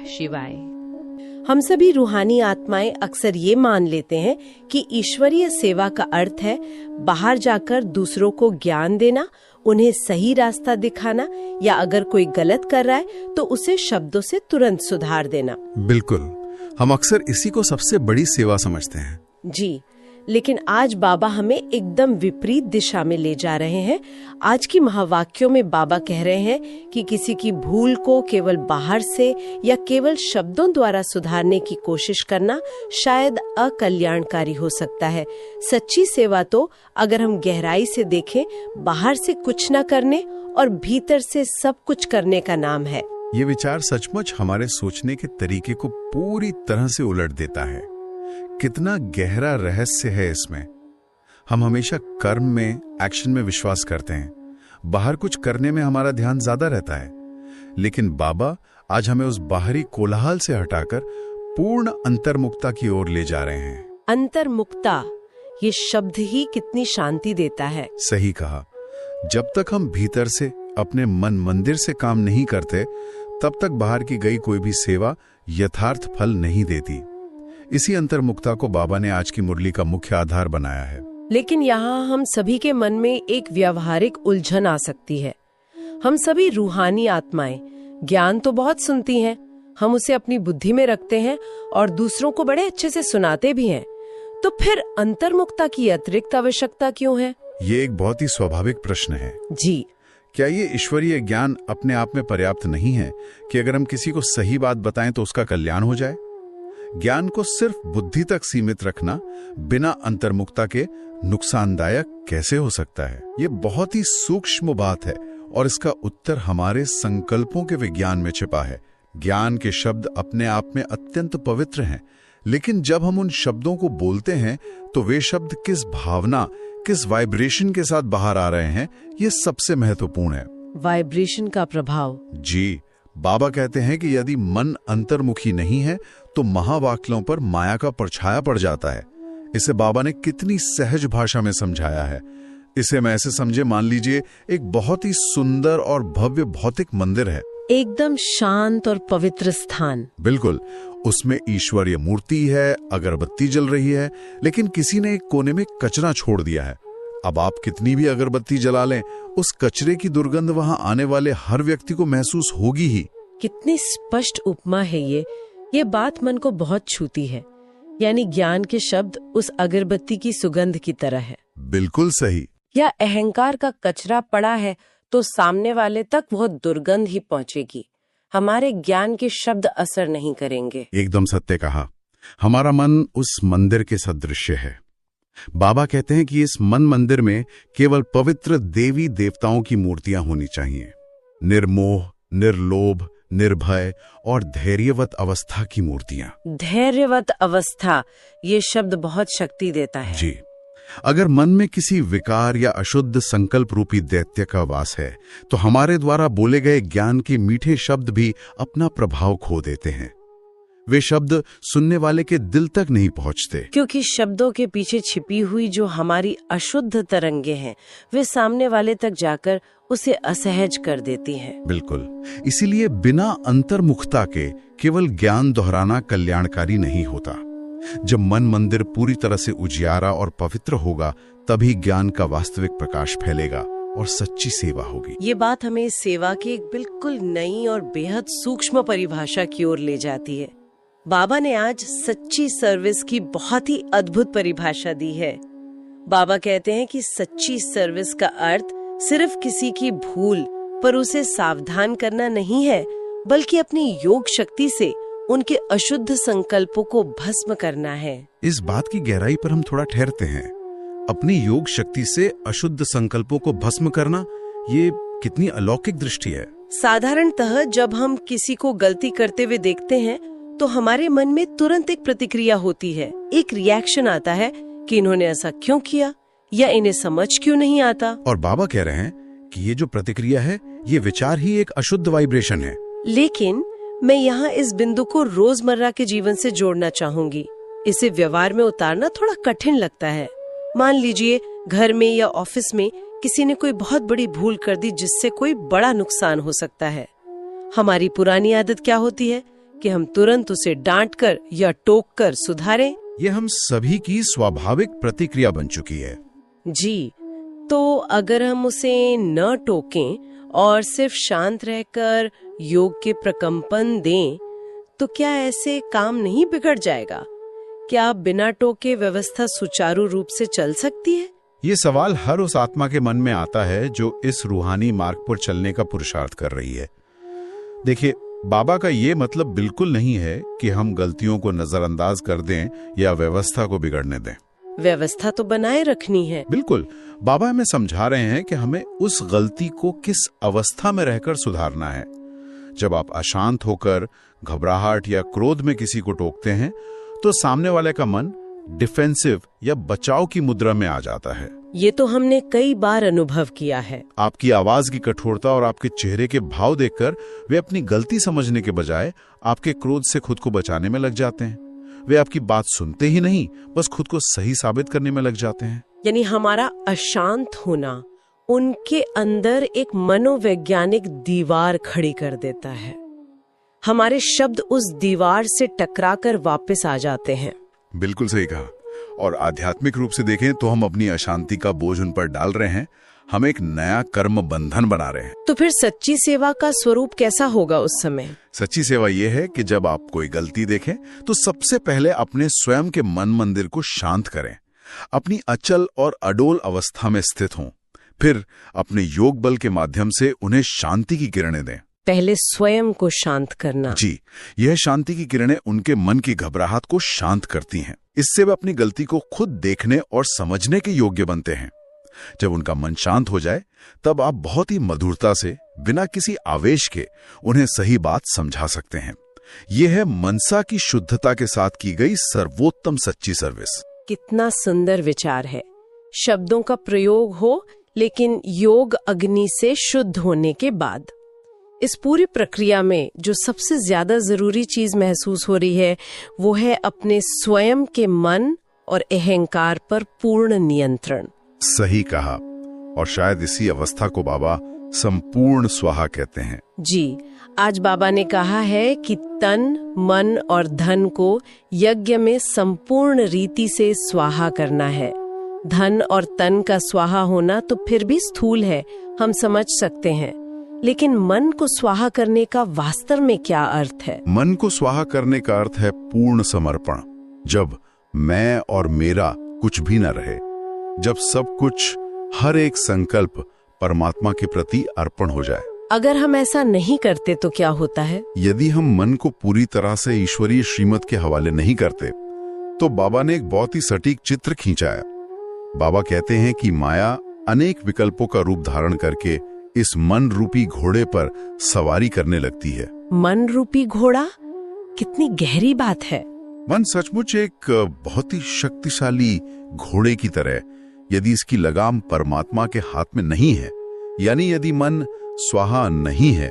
नमः शिवाय। हम सभी रूहानी आत्माएं अक्सर ये मान लेते हैं कि ईश्वरीय सेवा का अर्थ है बाहर जाकर दूसरों को ज्ञान देना, उन्हें सही रास्ता दिखाना, या अगर कोई गलत कर रहा है तो उसे शब्दों से तुरंत सुधार देना। बिल्कुल, हम अक्सर इसी को सबसे बड़ी सेवा समझते हैं। जी, लेकिन आज बाबा हमें एकदम विपरीत दिशा में ले जा रहे हैं। आज की महावाक्यों में बाबा कह रहे हैं कि किसी की भूल को केवल बाहर से या केवल शब्दों द्वारा सुधारने की कोशिश करना शायद अकल्याणकारी हो सकता है। सच्ची सेवा तो अगर हम गहराई से देखें, बाहर से कुछ न करने और भीतर से सब कुछ करने का नाम है। ये विचार सचमुच हमारे सोचने के तरीके को पूरी तरह से उलट देता है। कितना गहरा रहस्य है इसमें। हम हमेशा कर्म में, एक्शन में विश्वास करते हैं, बाहर कुछ करने में हमारा ध्यान ज्यादा रहता है। लेकिन बाबा आज हमें उस बाहरी कोलाहल से हटाकर पूर्ण अंतर्मुक्ता की ओर ले जा रहे हैं। अंतर्मुक्ता, ये शब्द ही कितनी शांति देता है। सही कहा। जब तक हम भीतर से अपने मन मंदिर से काम नहीं करते, तब तक बाहर की गई कोई भी सेवा यथार्थ फल नहीं देती। इसी अंतर्मुक्ता को बाबा ने आज की मुरली का मुख्य आधार बनाया है। लेकिन यहाँ हम सभी के मन में एक व्यावहारिक उलझन आ सकती है। हम सभी रूहानी आत्माएं ज्ञान तो बहुत सुनती हैं, हम उसे अपनी बुद्धि में रखते हैं और दूसरों को बड़े अच्छे से सुनाते भी हैं। तो फिर अंतर्मुक्ता की अतिरिक्त आवश्यकता क्यों है? ये एक बहुत ही स्वाभाविक प्रश्न है। जी, क्या ये ईश्वरीय ज्ञान अपने आप में पर्याप्त नहीं है कि अगर हम किसी को सही बात बताएं तो उसका कल्याण हो जाए? ज्ञान को सिर्फ बुद्धि तक सीमित रखना बिना अंतर्मुक्ता के नुकसानदायक कैसे हो सकता है? ये बहुत ही सूक्ष्म बात है और इसका उत्तर हमारे संकल्पों के विज्ञान में छिपा है। ज्ञान के शब्द अपने आप में अत्यंत पवित्र हैं, लेकिन जब हम उन शब्दों को बोलते हैं तो वे शब्द किस भावना, किस वाइब्रेशन के साथ बाहर आ रहे हैं, ये सबसे महत्वपूर्ण है। वाइब्रेशन का प्रभाव। जी, बाबा कहते हैं कि यदि मन अंतर्मुखी नहीं है तो महावाक्यों पर माया का परछाया पड़ जाता है। इसे बाबा ने कितनी सहज भाषा में समझाया है। इसे मैं ऐसे समझे, मान लीजिए एक बहुत ही सुंदर और भव्य भौतिक मंदिर है, एकदम शांत और पवित्र स्थान। बिल्कुल, उसमें ईश्वरीय मूर्ति है, अगरबत्ती जल रही है, लेकिन किसी ने एक कोने में कचरा छोड़ दिया है। अब आप कितनी भी अगरबत्ती जला लें, उस कचरे की दुर्गंध वहां आने वाले हर व्यक्ति को महसूस होगी ही। कितनी स्पष्ट उपमा है ये बात मन को बहुत छूती है। यानी ज्ञान के शब्द उस अगरबत्ती की सुगंध की तरह है। बिल्कुल सही। या अहंकार का कचरा पड़ा है तो सामने वाले तक वो दुर्गंध ही पहुंचेगी, हमारे ज्ञान के शब्द असर नहीं करेंगे। एकदम सत्य कहा। हमारा मन उस मंदिर के सदृश्य है। बाबा कहते हैं कि इस मन मंदिर में केवल पवित्र देवी देवताओं की मूर्तियां होनी चाहिए। निर्मोह, निर्लोभ, निर्भय और धैर्यवत अवस्था की मूर्तियां। धैर्यवत अवस्था, ये शब्द बहुत शक्ति देता है। जी, अगर मन में किसी विकार या अशुद्ध संकल्प रूपी दैत्य का वास है तो हमारे द्वारा बोले गए ज्ञान के मीठे शब्द भी अपना प्रभाव खो देते हैं। वे शब्द सुनने वाले के दिल तक नहीं पहुंचते, क्योंकि शब्दों के पीछे छिपी हुई जो हमारी अशुद्ध तरंगे हैं, वे सामने वाले तक जाकर उसे असहज कर देती हैं। बिल्कुल, इसीलिए बिना अंतर्मुखता के केवल ज्ञान दोहराना कल्याणकारी नहीं होता। जब मन मंदिर पूरी तरह से उजियारा और पवित्र होगा, तभी ज्ञान का वास्तविक प्रकाश फैलेगा और सच्ची सेवा होगी। ये बात हमें सेवा की एक बिल्कुल नई और बेहद सूक्ष्म परिभाषा की ओर ले जाती है। बाबा ने आज सच्ची सर्विस की बहुत ही अद्भुत परिभाषा दी है। बाबा कहते हैं कि सच्ची सर्विस का अर्थ सिर्फ किसी की भूल पर उसे सावधान करना नहीं है, बल्कि अपनी योग शक्ति से उनके अशुद्ध संकल्पों को भस्म करना है। इस बात की गहराई पर हम थोड़ा ठहरते हैं। अपनी योग शक्ति से अशुद्ध संकल्पों को भस्म करना, ये कितनी अलौकिक दृष्टि है। साधारणतः जब हम किसी को गलती करते हुए देखते हैं तो हमारे मन में तुरंत एक प्रतिक्रिया होती है, एक रिएक्शन आता है कि इन्होंने ऐसा क्यों किया या इन्हें समझ क्यों नहीं आता। और बाबा कह रहे हैं कि ये जो प्रतिक्रिया है, ये विचार ही एक अशुद्ध वाइब्रेशन है। लेकिन मैं यहाँ इस बिंदु को रोजमर्रा के जीवन से जोड़ना चाहूंगी। इसे व्यवहार में उतारना थोड़ा कठिन लगता है। मान लीजिए घर में या ऑफिस में किसी ने कोई बहुत बड़ी भूल कर दी जिससे कोई बड़ा नुकसान हो सकता है। हमारी पुरानी आदत क्या होती है कि हम तुरंत उसे डांटकर या टोककर सुधारें। ये हम सभी की स्वाभाविक प्रतिक्रिया बन चुकी है। जी, तो अगर हम उसे न टोकें और सिर्फ शांत रहकर योग के प्रकंपन दें, तो क्या ऐसे काम नहीं बिगड़ जाएगा? क्या बिना टोके व्यवस्था सुचारू रूप से चल सकती है? ये सवाल हर उस आत्मा के मन में आता है जो इस रूहानी मार्ग पर चलने का पुरुषार्थ कर रही है। देखिए, बाबा का ये मतलब बिल्कुल नहीं है कि हम गलतियों को नजरअंदाज कर दें या व्यवस्था को बिगड़ने दें। व्यवस्था तो बनाए रखनी है। बिल्कुल, बाबा हमें समझा रहे हैं कि हमें उस गलती को किस अवस्था में रहकर सुधारना है। जब आप अशांत होकर घबराहट या क्रोध में किसी को टोकते हैं, तो सामने वाले का मन डिफेंसिव या बचाव की मुद्रा में आ जाता है। ये तो हमने कई बार अनुभव किया है। आपकी आवाज की कठोरता और आपके चेहरे के भाव देखकर वे अपनी गलती समझने के बजाय आपके क्रोध से खुद को बचाने में लग जाते हैं। वे आपकी बात सुनते ही नहीं, बस खुद को सही साबित करने में लग जाते हैं। यानी हमारा अशांत होना उनके अंदर एक मनोवैज्ञानिक दीवार खड़ी कर देता है। हमारे शब्द उस दीवार से टकराकर वापस आ जाते हैं। बिल्कुल सही कहा। और आध्यात्मिक रूप से देखें तो हम अपनी अशांति का बोझ उन पर डाल रहे हैं। हम एक नया कर्म बंधन बना रहे हैं। तो फिर सच्ची सेवा का स्वरूप कैसा होगा उस समय? सच्ची सेवा यह है कि जब आप कोई गलती देखें तो सबसे पहले अपने स्वयं के मन मंदिर को शांत करें, अपनी अचल और अडोल अवस्था में स्थित हों, फिर अपने योग बल के माध्यम से उन्हें शांति की किरणें दें। पहले स्वयं को शांत करना। जी, यह शांति की किरणें उनके मन की घबराहट को शांत करती हैं। इससे वे अपनी गलती को खुद देखने और समझने के योग्य बनते हैं। जब उनका मन शांत हो जाए, तब आप बहुत ही मधुरता से, बिना किसी आवेश के, उन्हें सही बात समझा सकते हैं। यह है मनसा की शुद्धता के साथ की गई सर्वोत्तम सच्ची सर्विस। कितना सुंदर विचार है। शब्दों का प्रयोग हो, लेकिन योग अग्नि से शुद्ध होने के बाद। इस पूरी प्रक्रिया में जो सबसे ज्यादा जरूरी चीज महसूस हो रही है, वो है अपने स्वयं के मन और अहंकार पर पूर्ण नियंत्रण। सही कहा। और शायद इसी अवस्था को बाबा संपूर्ण स्वाहा कहते हैं। जी, आज बाबा ने कहा है कि तन, मन और धन को यज्ञ में संपूर्ण रीति से स्वाहा करना है। धन और तन का स्वाहा होना तो फिर भी स्थूल है, हम समझ सकते हैं, लेकिन मन को स्वाहा करने का वास्तव में क्या अर्थ है? मन को स्वाहा करने का अर्थ है पूर्ण समर्पण। जब मैं और मेरा कुछ भी न रहे, जब सब कुछ, हर एक संकल्प परमात्मा के प्रति अर्पण हो जाए। अगर हम ऐसा नहीं करते तो क्या होता है? यदि हम मन को पूरी तरह से ईश्वरीय श्रीमत के हवाले नहीं करते, तो बाबा ने एक बहुत ही सटीक चित्र खींचा है। बाबा कहते हैं कि माया अनेक विकल्पों का रूप धारण करके इस मन रूपी घोड़े पर सवारी करने लगती है। मन रूपी घोड़ा? कितनी गहरी बात है। मन सचमुच एक बहुत ही शक्तिशाली घोड़े की तरह, यदि इसकी लगाम परमात्मा के हाथ में नहीं है, यानी यदि मन स्वाहा नहीं है,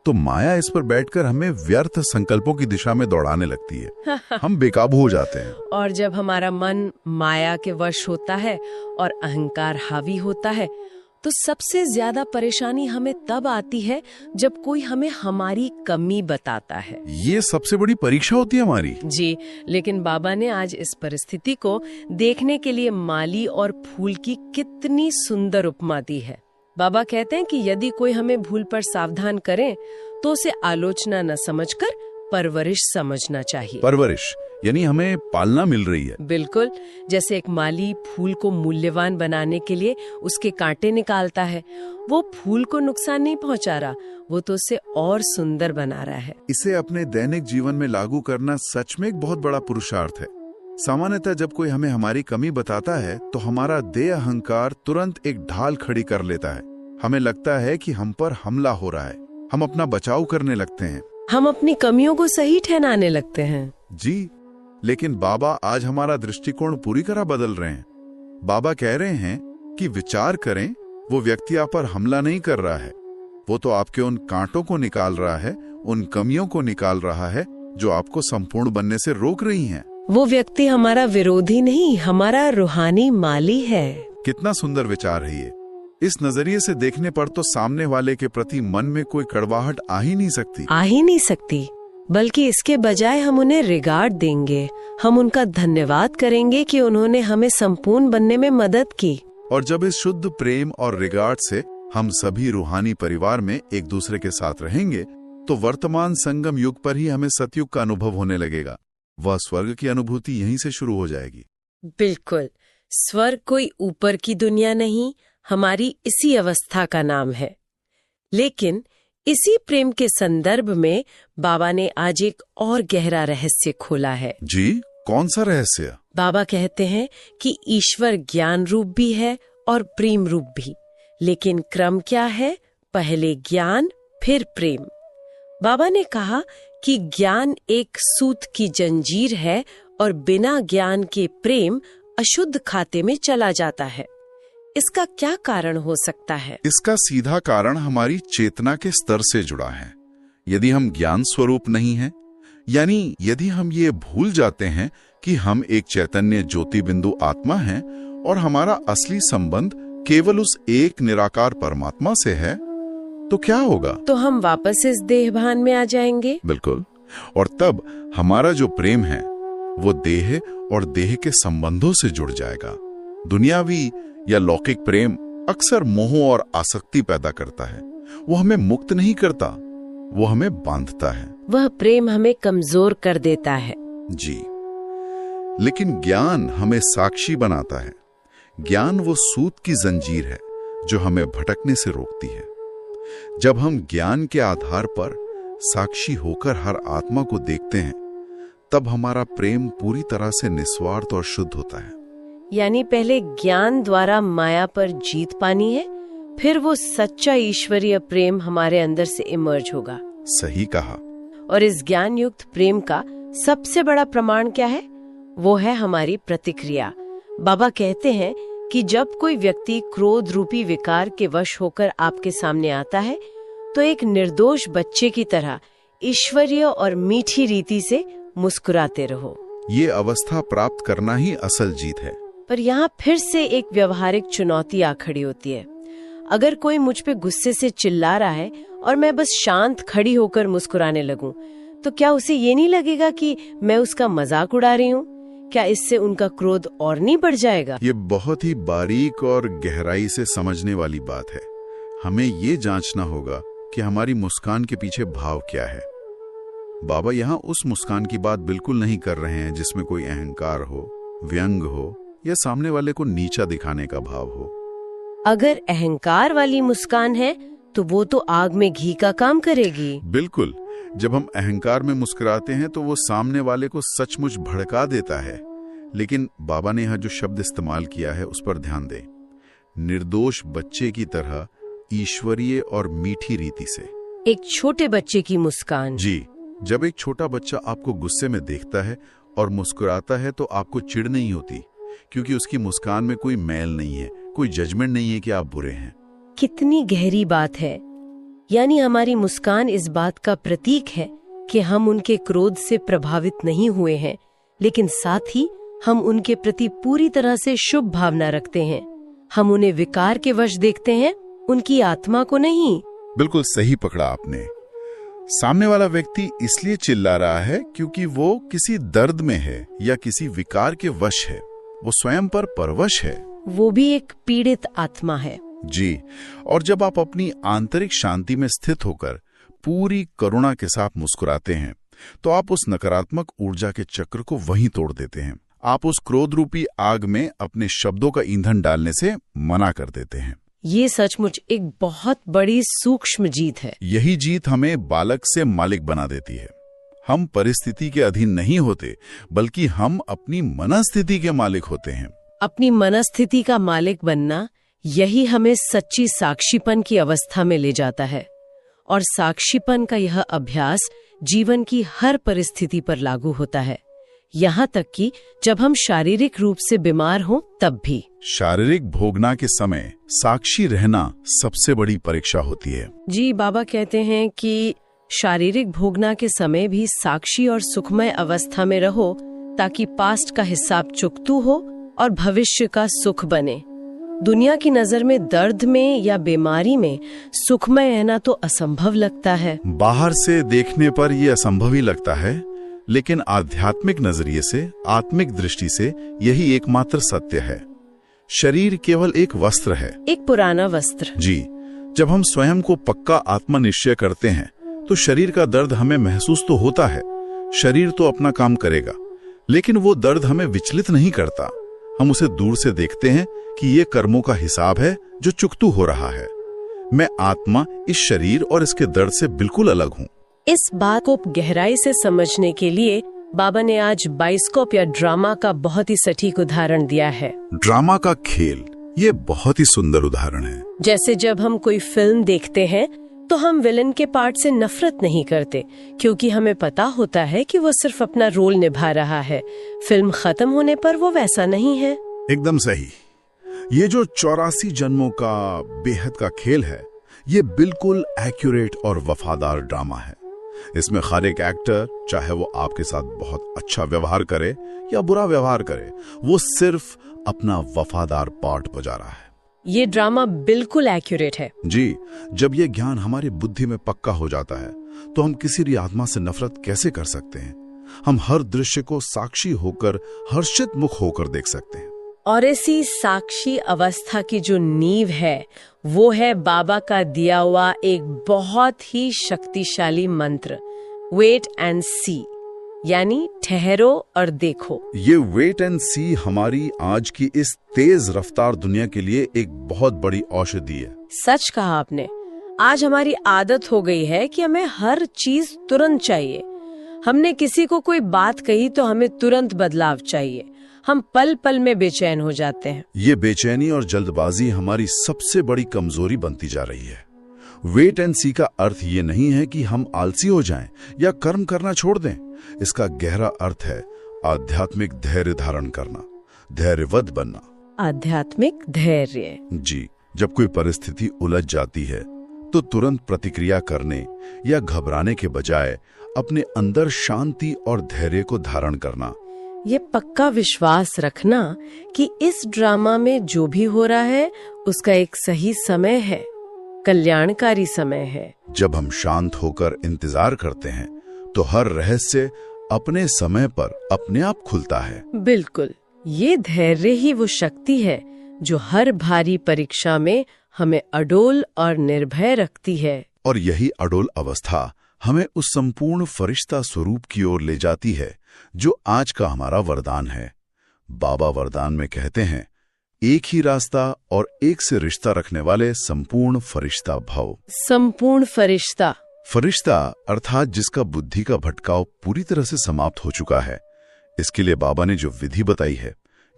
तो माया इस पर बैठकर हमें व्यर्थ संकल्पों की दिशा में दौड़ाने लगती है। हम बेकाबू हो जाते हैं। और जब हमारा मन माया के वश होता है और अहंकार हावी होता है, तो सबसे ज्यादा परेशानी हमें तब आती है जब कोई हमें हमारी कमी बताता है। ये सबसे बड़ी परीक्षा होती है हमारी। जी, लेकिन बाबा ने आज इस परिस्थिति को देखने के लिए माली और फूल की कितनी सुंदर उपमा दी है। बाबा कहते हैं कि यदि कोई हमें भूल पर सावधान करे, तो उसे आलोचना न समझकर परवरिश समझना चाहिए। परवरिश यानी हमें पालना मिल रही है। बिल्कुल, जैसे एक माली फूल को मूल्यवान बनाने के लिए उसके कांटे निकालता है। वो फूल को नुकसान नहीं पहुंचा रहा, वो तो उसे और सुंदर बना रहा है। इसे अपने दैनिक जीवन में लागू करना सच में एक बहुत बड़ा पुरुषार्थ है। सामान्यतः जब कोई हमें हमारी कमी बताता है, तो हमारा देह अहंकार तुरंत एक ढाल खड़ी कर लेता है। हमें लगता है कि हम पर हमला हो रहा है। हम अपना बचाव करने लगते हैं। हम अपनी कमियों को सही ठहराने लगते हैं। जी, लेकिन बाबा आज हमारा दृष्टिकोण पूरी तरह बदल रहे हैं। बाबा कह रहे हैं कि विचार करें, वो व्यक्ति आप पर हमला नहीं कर रहा है। वो तो आपके उन कांटों को निकाल रहा है, उन कमियों को निकाल रहा है जो आपको संपूर्ण बनने से रोक रही हैं। वो व्यक्ति हमारा विरोधी नहीं, हमारा रूहानी माली है। कितना सुंदर विचार है ये। इस नजरिए से देखने पर तो सामने वाले के प्रति मन में कोई कड़वाहट आ ही नहीं सकती। आ ही नहीं सकती। बल्कि इसके बजाय हम उन्हें रिगार्ड देंगे। हम उनका धन्यवाद करेंगे कि उन्होंने हमें संपूर्ण बनने में मदद की। और जब इस शुद्ध प्रेम और रिगार्ड से हम सभी रूहानी परिवार में एक दूसरे के साथ रहेंगे, तो वर्तमान संगम युग पर ही हमें सतयुग का अनुभव होने लगेगा। वह स्वर्ग की अनुभूति यहीं से शुरू हो जाएगी। बिल्कुल, स्वर्ग कोई ऊपर की दुनिया नहीं, हमारी इसी अवस्था का नाम है। लेकिन इसी प्रेम के संदर्भ में बाबा ने आज एक और गहरा रहस्य खोला है। जी, कौन सा रहस्य? बाबा कहते हैं कि ईश्वर ज्ञान रूप भी है और प्रेम रूप भी, लेकिन क्रम क्या है? पहले ज्ञान, फिर प्रेम। बाबा ने कहा कि ज्ञान एक सूत की जंजीर है और बिना ज्ञान के प्रेम अशुद्ध खाते में चला जाता है। इसका क्या कारण हो सकता है? इसका सीधा कारण हमारी चेतना के स्तर से जुड़ा है। यदि हम ज्ञान स्वरूप नहीं हैं, यानी यदि हम ये भूल जाते हैं कि हम एक चैतन्य ज्योति बिंदु आत्मा हैं और हमारा असली संबंध केवल उस एक निराकार परमात्मा से है, तो क्या होगा? तो हम वापस इस देहभान में आ जाएंगे। बिल्कुल। और तब हमारा जो प्रेम है वो देह और देह के संबंधों से जुड़ जाएगा। दुनियावी या लौकिक प्रेम अक्सर मोह और आसक्ति पैदा करता है। वो हमें मुक्त नहीं करता, वो हमें बांधता है। वह प्रेम हमें कमजोर कर देता है। जी, लेकिन ज्ञान हमें साक्षी बनाता है। ज्ञान वो सूत की जंजीर है जो हमें भटकने से रोकती है। जब हम ज्ञान के आधार पर साक्षी होकर हर आत्मा को देखते हैं, तब हमारा प्रेम पूरी तरह से निस्वार्थ और शुद्ध होता है। यानी पहले ज्ञान द्वारा माया पर जीत पानी है, फिर वो सच्चा ईश्वरीय प्रेम हमारे अंदर से इमर्ज होगा। सही कहा। और इस ज्ञान युक्त प्रेम का सबसे बड़ा प्रमाण क्या है? वो है हमारी प्रतिक्रिया। बाबा कहते हैं कि जब कोई व्यक्ति क्रोध रूपी विकार के वश होकर आपके सामने आता है, तो एक निर्दोष बच्चे की तरह ईश्वरीय और मीठी रीति से मुस्कुराते रहो। ये अवस्था प्राप्त करना ही असल जीत है। पर यहाँ फिर से एक व्यवहारिक चुनौती आ खड़ी होती है। अगर कोई मुझ पे गुस्से से चिल्ला रहा है और मैं बस शांत खड़ी होकर मुस्कुराने लगूं, तो क्या उसे ये नहीं लगेगा कि मैं उसका मजाक उड़ा रही हूँ? क्या इससे उनका क्रोध और नहीं बढ़ जाएगा? ये बहुत ही बारीक और गहराई से समझने वाली बात है। हमें ये जांचना होगा कि हमारी मुस्कान के पीछे भाव क्या है। बाबा यहाँ उस मुस्कान की बात बिल्कुल नहीं कर रहे हैं जिसमें कोई अहंकार हो, व्यंग हो या सामने वाले को नीचा दिखाने का भाव हो। अगर अहंकार वाली मुस्कान है तो वो तो आग में घी का काम करेगी। बिल्कुल। जब हम अहंकार में मुस्कुराते हैं तो वो सामने वाले को सचमुच भड़का देता है। लेकिन बाबा ने यहाँ जो शब्द इस्तेमाल किया है उस पर ध्यान दें। निर्दोष बच्चे की तरह ईश्वरीय और मीठी रीति से। एक छोटे बच्चे की मुस्कान। जी, जब एक छोटा बच्चा आपको गुस्से में देखता है और मुस्कुराता है तो आपको चिढ़ नहीं होती, क्योंकि उसकी मुस्कान में कोई मैल नहीं है, कोई जजमेंट नहीं है कि आप बुरे हैं। कितनी गहरी बात है। यानी हमारी मुस्कान इस बात का प्रतीक है कि हम उनके क्रोध से प्रभावित नहीं हुए हैं, लेकिन साथ ही हम उनके प्रति पूरी तरह से शुभ भावना रखते हैं। हम उन्हें विकार के वश देखते हैं, उनकी आत्मा को नहीं। बिल्कुल सही पकड़ा आपने। सामने वाला व्यक्ति इसलिए चिल्ला रहा है क्योंकि वो किसी दर्द में है या किसी विकार के वश है। वो स्वयं पर परवश है। वो भी एक पीड़ित आत्मा है। जी, और जब आप अपनी आंतरिक शांति में स्थित होकर पूरी करुणा के साथ मुस्कुराते हैं, तो आप उस नकारात्मक ऊर्जा के चक्र को वहीं तोड़ देते हैं। आप उस क्रोध रूपी आग में अपने शब्दों का ईंधन डालने से मना कर देते हैं। ये सचमुच एक बहुत बड़ी सूक्ष्म जीत है। यही जीत हमें बालक से मालिक बना देती है। हम परिस्थिति के अधीन नहीं होते, बल्कि हम अपनी मनस्थिति के मालिक होते हैं। अपनी मनस्थिति का मालिक बनना, यही हमें सच्ची साक्षीपन की अवस्था में ले जाता है। और साक्षीपन का यह अभ्यास जीवन की हर परिस्थिति पर लागू होता है, यहाँ तक कि जब हम शारीरिक रूप से बीमार हों तब भी। शारीरिक भोगना के समय साक्षी रहना सबसे बड़ी परीक्षा होती है। जी, बाबा कहते हैं कि शारीरिक भोगना के समय भी साक्षी और सुखमय अवस्था में रहो, ताकि पास्ट का हिसाब चुकतू हो और भविष्य का सुख बने। दुनिया की नजर में दर्द में या बीमारी में सुखमय रहना तो असंभव लगता है। बाहर से देखने पर यह असंभव ही लगता है, लेकिन आध्यात्मिक नजरिए से, आत्मिक दृष्टि से यही एकमात्र सत्य है। शरीर केवल एक वस्त्र है, एक पुराना वस्त्र। जी, जब हम स्वयं को पक्का आत्मनिश्चय करते हैं तो शरीर का दर्द हमें महसूस तो होता है, शरीर तो अपना काम करेगा, लेकिन वो दर्द हमें विचलित नहीं करता। हम उसे दूर से देखते हैं कि ये कर्मों का हिसाब है जो चुकतू हो रहा है। मैं आत्मा इस शरीर और इसके दर्द से बिल्कुल अलग हूँ। इस बात को गहराई से समझने के लिए बाबा ने आज बाइस्कोप या ड्रामा का बहुत ही सटीक उदाहरण दिया है। ड्रामा का खेल, ये बहुत ही सुंदर उदाहरण है। जैसे जब हम कोई फिल्म देखते हैं तो हम विलन के पार्ट से नफरत नहीं करते, क्योंकि हमें पता होता है कि वो सिर्फ अपना रोल निभा रहा है। फिल्म खत्म होने पर वो वैसा नहीं है। एकदम सही। ये जो 84 जन्मों का बेहद का खेल है, ये बिल्कुल एक्यूरेट और वफादार ड्रामा है। इसमें हर एक एक्टर, चाहे वो आपके साथ बहुत अच्छा व्यवहार करे या बुरा व्यवहार करे, वो सिर्फ अपना वफादार पार्ट बजा रहा है। ये ड्रामा बिल्कुल एक्यूरेट है। जी, जब ये ज्ञान हमारी बुद्धि में पक्का हो जाता है तो हम किसी भी आत्मा से नफरत कैसे कर सकते हैं। हम हर दृश्य को साक्षी होकर, हर्षित मुख होकर देख सकते हैं। और इसी साक्षी अवस्था की जो नींव है वो है बाबा का दिया हुआ एक बहुत ही शक्तिशाली मंत्र, वेट एंड सी, यानी ठहरो और देखो। ये वेट एंड सी हमारी आज की इस तेज रफ्तार दुनिया के लिए एक बहुत बड़ी औषधि है। सच कहा आपने। आज हमारी आदत हो गई है कि हमें हर चीज तुरंत चाहिए। हमने किसी को कोई बात कही तो हमें तुरंत बदलाव चाहिए। हम पल पल में बेचैन हो जाते हैं। ये बेचैनी और जल्दबाजी हमारी सबसे बड़ी कमजोरी बनती जा रही है। वेट एंड सी का अर्थ ये नहीं है कि हम आलसी हो जाएं या कर्म करना छोड़ दें। इसका गहरा अर्थ है आध्यात्मिक धैर्य धारण करना, धैर्यवत बनना। आध्यात्मिक धैर्य। जी, जब कोई परिस्थिति उलझ जाती है तो तुरंत प्रतिक्रिया करने या घबराने के बजाय अपने अंदर शांति और धैर्य को धारण करना। ये पक्का विश्वास रखना कि इस ड्रामा में जो भी हो रहा है उसका एक सही समय है, कल्याणकारी समय है। जब हम शांत होकर इंतजार करते हैं तो हर रहस्य अपने समय पर अपने आप खुलता है। बिल्कुल, ये धैर्य ही वो शक्ति है जो हर भारी परीक्षा में हमें अडोल और निर्भय रखती है। और यही अडोल अवस्था हमें उस संपूर्ण फरिश्ता स्वरूप की ओर ले जाती है जो आज का हमारा वरदान है। बाबा वरदान में कहते हैं, एक ही रास्ता और एक से रिश्ता रखने वाले संपूर्ण फरिश्ता भव। संपूर्ण फरिश्ता। फरिश्ता अर्थात जिसका बुद्धि का भटकाव पूरी तरह से समाप्त हो चुका है। इसके लिए बाबा ने जो विधि बताई है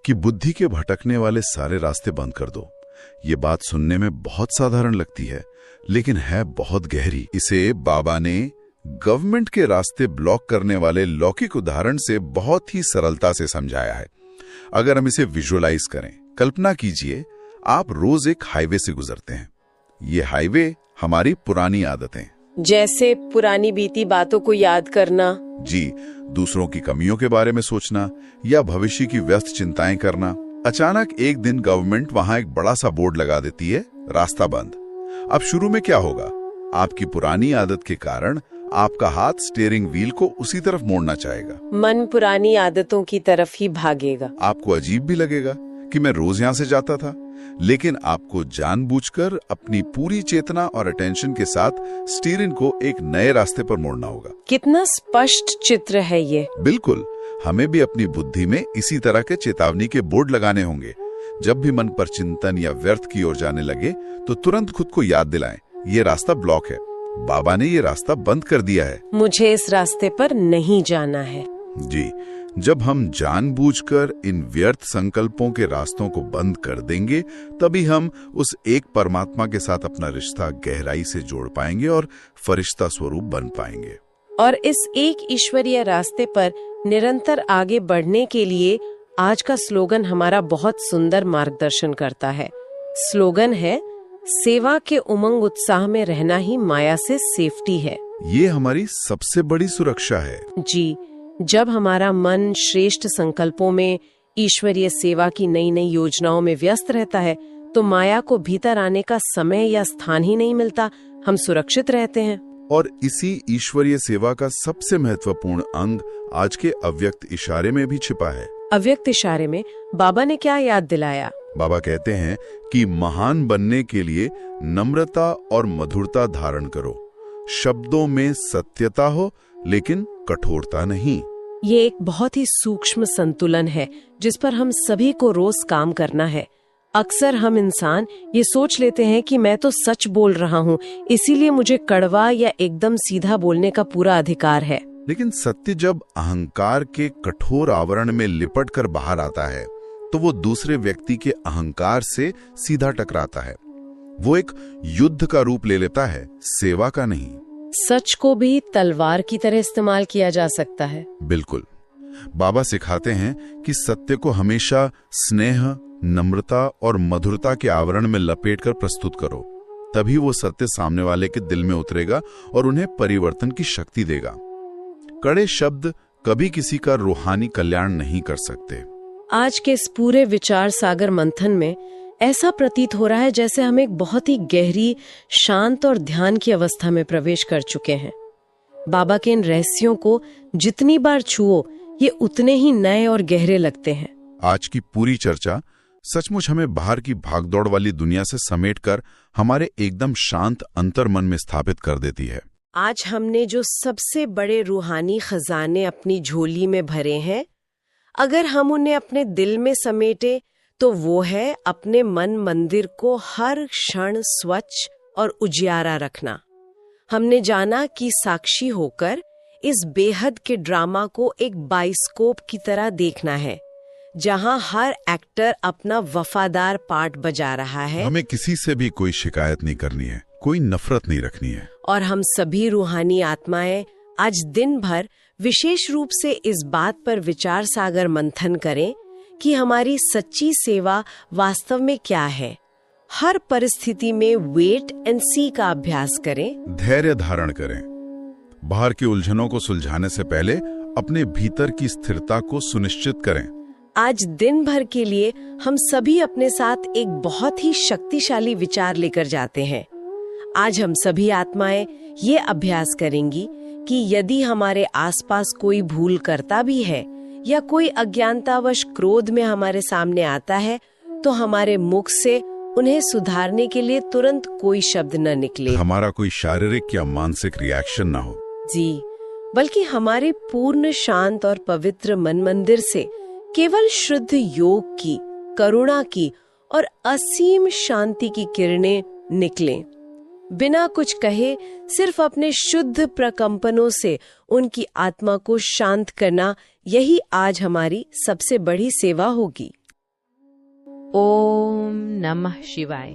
कि बुद्धि के भटकने वाले सारे रास्ते बंद कर दो। ये बात सुनने में बहुत साधारण लगती है, लेकिन है बहुत गहरी। इसे बाबा ने गवर्नमेंट के रास्ते ब्लॉक करने वाले लौकिक उदाहरण से बहुत ही सरलता से समझाया है। अगर हम इसे विजुअलाइज करें, कल्पना कीजिए आप रोज एक हाईवे से गुजरते हैं। ये हाईवे हमारी पुरानी आदतें, जैसे पुरानी बीती बातों को याद करना, जी, दूसरों की कमियों के बारे में सोचना या भविष्य की व्यस्त चिंताएं करना। अचानक एक दिन गवर्नमेंट वहां एक बड़ा सा बोर्ड लगा देती है, रास्ता बंद। अब शुरू में क्या होगा? आपकी पुरानी आदत के कारण आपका हाथ स्टीयरिंग व्हील को उसी तरफ मोड़ना चाहेगा। मन पुरानी आदतों की तरफ ही भागेगा। आपको अजीब भी लगेगा कि मैं रोज यहाँ से जाता था, लेकिन आपको जानबूझकर अपनी पूरी चेतना और अटेंशन के साथ स्टीयरिंग को एक नए रास्ते पर मोड़ना होगा। कितना स्पष्ट चित्र है ये। बिल्कुल, हमें भी अपनी बुद्धि में इसी तरह के चेतावनी के बोर्ड लगाने होंगे। जब भी मन पर चिंतन या व्यर्थ की ओर जाने लगे तो तुरंत खुद को याद दिलाएं, ये रास्ता ब्लॉक है, बाबा ने ये रास्ता बंद कर दिया है, मुझे इस रास्ते पर नहीं जाना है। जी, जब हम जानबूझकर इन व्यर्थ संकल्पों के रास्तों को बंद कर देंगे, तभी हम उस एक परमात्मा के साथ अपना रिश्ता गहराई से जोड़ पाएंगे और फरिश्ता स्वरूप बन पाएंगे। और इस एक ईश्वरीय रास्ते पर निरंतर आगे बढ़ने के लिए आज का स्लोगन हमारा बहुत सुंदर मार्गदर्शन करता है। स्लोगन है, सेवा के उमंग उत्साह में रहना ही माया से सेफ्टी है। ये हमारी सबसे बड़ी सुरक्षा है। जी, जब हमारा मन श्रेष्ठ संकल्पों में, ईश्वरीय सेवा की नई नई योजनाओं में व्यस्त रहता है तो माया को भीतर आने का समय या स्थान ही नहीं मिलता, हम सुरक्षित रहते हैं। और इसी ईश्वरीय सेवा का सबसे महत्वपूर्ण अंग आज के अव्यक्त इशारे में भी छिपा है। अव्यक्त इशारे में बाबा ने क्या याद दिलाया? बाबा कहते हैं कि महान बनने के लिए नम्रता और मधुरता धारण करो, शब्दों में सत्यता हो लेकिन कठोरता नहीं। ये एक बहुत ही सूक्ष्म संतुलन है जिस पर हम सभी को रोज काम करना है। अक्सर हम इंसान ये सोच लेते हैं कि मैं तो सच बोल रहा हूँ, इसीलिए मुझे कड़वा या एकदम सीधा बोलने का पूरा अधिकार है। लेकिन सत्य जब अहंकार के कठोर आवरण में लिपट कर बाहर आता है तो वो दूसरे व्यक्ति के अहंकार से सीधा टकराता है। वो एक युद्ध का रूप ले लेता है, सेवा का नहीं। सच को भी तलवार की तरह इस्तेमाल किया जा सकता है। बिल्कुल। बाबा सिखाते हैं कि सत्य को हमेशा स्नेह, नम्रता और मधुरता के आवरण में लपेटकर प्रस्तुत करो, तभी वो सत्य सामने वाले के दिल में उतरेगा और उन्हें परिवर्तन की शक्ति देगा। कड़े शब्द कभी किसी का रूहानी कल्याण नहीं कर सकते। आज के इस पूरे विचार सागर मंथन में ऐसा प्रतीत हो रहा है जैसे हम एक बहुत ही गहरी, शांत और ध्यान की अवस्था में प्रवेश कर चुके हैं। बाबा के इन रहस्यों को जितनी बार छुओ, ये उतने ही नए और गहरे लगते हैं। आज की पूरी चर्चा सचमुच हमें बाहर की भागदौड़ वाली दुनिया से समेटकर हमारे एकदम शांत अंतर मन में स्थापित कर देती है। आज हमने जो सबसे बड़े रूहानी खजाने अपनी झोली में भरे हैं, अगर हम उन्हें अपने दिल में समेटे तो वो है अपने मन मंदिर को हर क्षण स्वच्छ और उजियारा रखना। हमने जाना कि साक्षी होकर इस बेहद के ड्रामा को एक बाइस्कोप की तरह देखना है, जहां हर एक्टर अपना वफादार पार्ट बजा रहा है। हमें किसी से भी कोई शिकायत नहीं करनी है, कोई नफरत नहीं रखनी है। और हम सभी रूहानी आत्माएं आज दिन भर विशेष रूप से इस बात पर विचार सागर मंथन करें कि हमारी सच्ची सेवा वास्तव में क्या है। हर परिस्थिति में वेट एंड सी का अभ्यास करें, धैर्य धारण करें, बाहर की उलझनों को सुलझाने से पहले अपने भीतर की स्थिरता को सुनिश्चित करें। आज दिन भर के लिए हम सभी अपने साथ एक बहुत ही शक्तिशाली विचार लेकर जाते हैं। आज हम सभी आत्माएं ये अभ्यास करेंगी कि यदि हमारे आसपास कोई भूल करता भी है या कोई अज्ञानतावश क्रोध में हमारे सामने आता है, तो हमारे मुख से उन्हें सुधारने के लिए तुरंत कोई शब्द न निकले, हमारा कोई शारीरिक या मानसिक रिएक्शन ना हो जी, बल्कि हमारे पूर्ण शांत और पवित्र मन मंदिर से केवल शुद्ध योग की, करुणा की और असीम शांति की किरणें निकलें। बिना कुछ कहे सिर्फ अपने शुद्ध प्रकंपनों से उनकी आत्मा को शांत करना, यही आज हमारी सबसे बड़ी सेवा होगी। ओम नमः शिवाय।